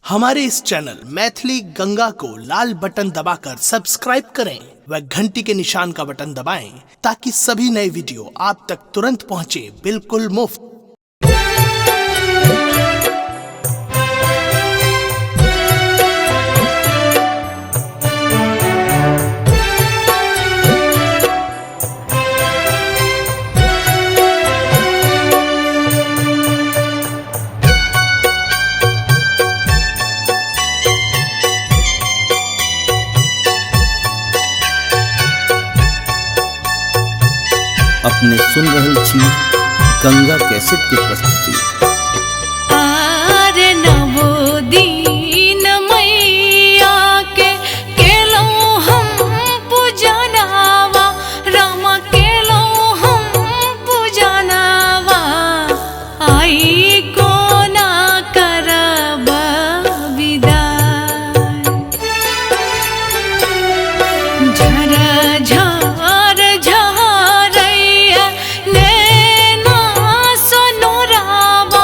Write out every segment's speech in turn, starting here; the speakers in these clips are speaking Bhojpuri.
हमारे इस चैनल मैथिली गंगा को लाल बटन दबाकर सब्सक्राइब करें व घंटी के निशान का बटन दबाएं ताकि सभी नए वीडियो आप तक तुरंत पहुंचे बिल्कुल मुफ्त। अपने सुन रहल छी गंगा कैसेट के प्रस्तुति। आरे नवो दीन मैया के केलौं हम पूजनावा, रामा केलौं हम पूजनावा। आई कोना करब विदाई, झर झर झरैया नैना सोनोरावा,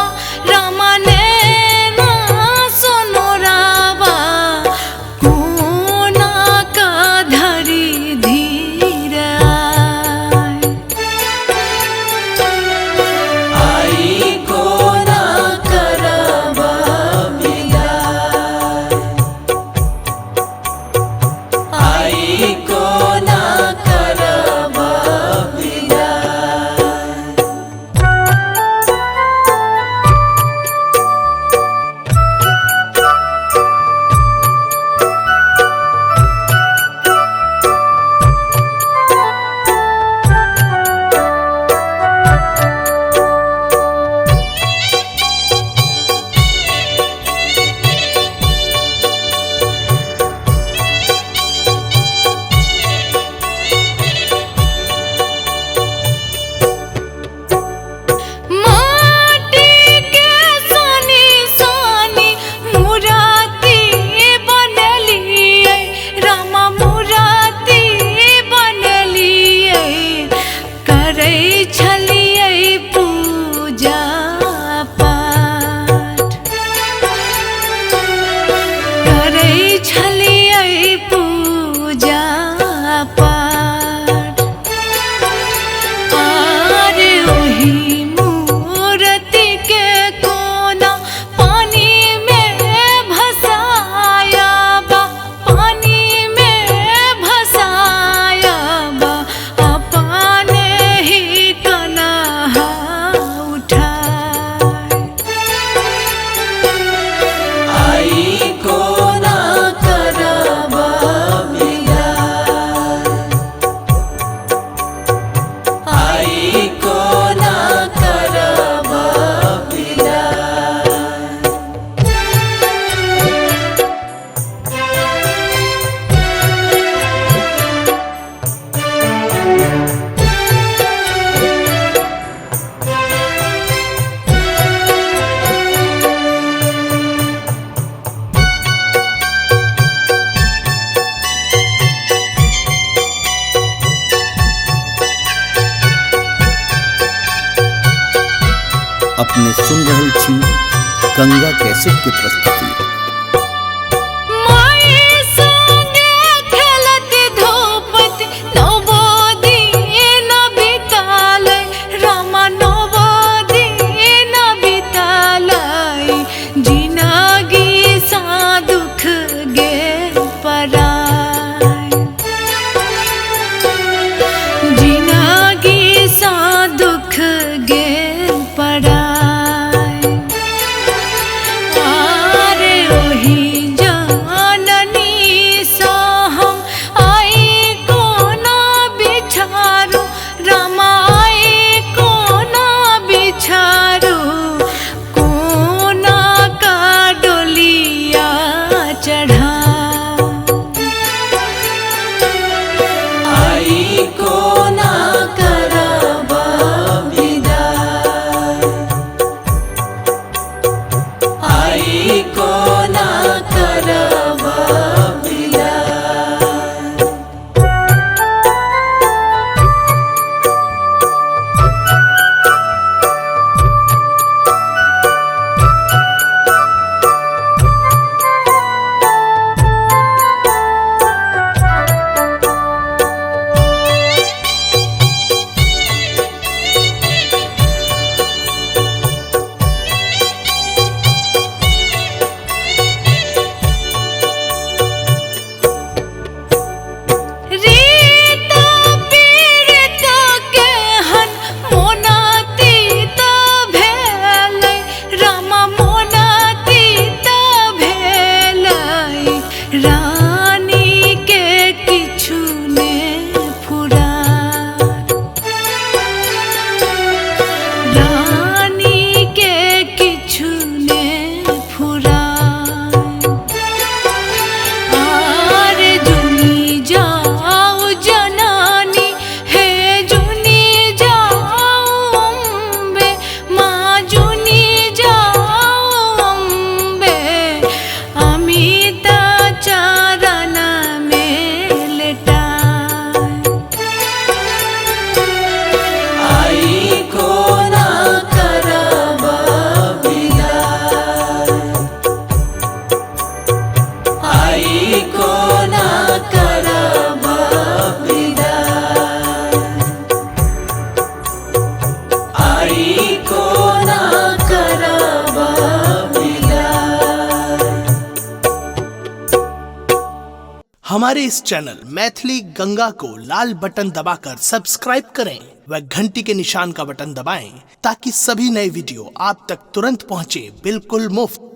रामा नैना सोनोरावा। कोना का धरी धीर आई कोना करब विदाई, आई कोना करब विदाई। माटी के सानी सानी मुराती बनलियै, रामा मुराती बनलियै। करै छलियै पूजा पाठ, करै छलियै पूजा पाठ। आरे ओही मूर्ति के कोना पानी में भसाया बा, पानी में भसाया बा। अपने ही कन्हा उठाए आई कोना करब विदाई, आई कोना करब विदाई। अपने सुन रहल छी गंगा कैसेट के प्रस्तुति। माई संगे खेलत धूपत नवो दिन बितालै, रामा नवो दिन बितालै। जिनगी सा दुख गेल पराई, जिनगी सा दुख गेल पराई। आरे ओही जाननी सा हम आई कोना बिछारू, रामा आई कोना बिछारू। कोना का डोलिया चढ़ाऊ आई कोना करब विदाई, आई कोना हमारे इस चैनल मैथिली गंगा को लाल बटन दबाकर सब्सक्राइब करें व घंटी के निशान का बटन दबाएं ताकि सभी नए वीडियो आप तक तुरंत पहुंचे बिल्कुल मुफ्त।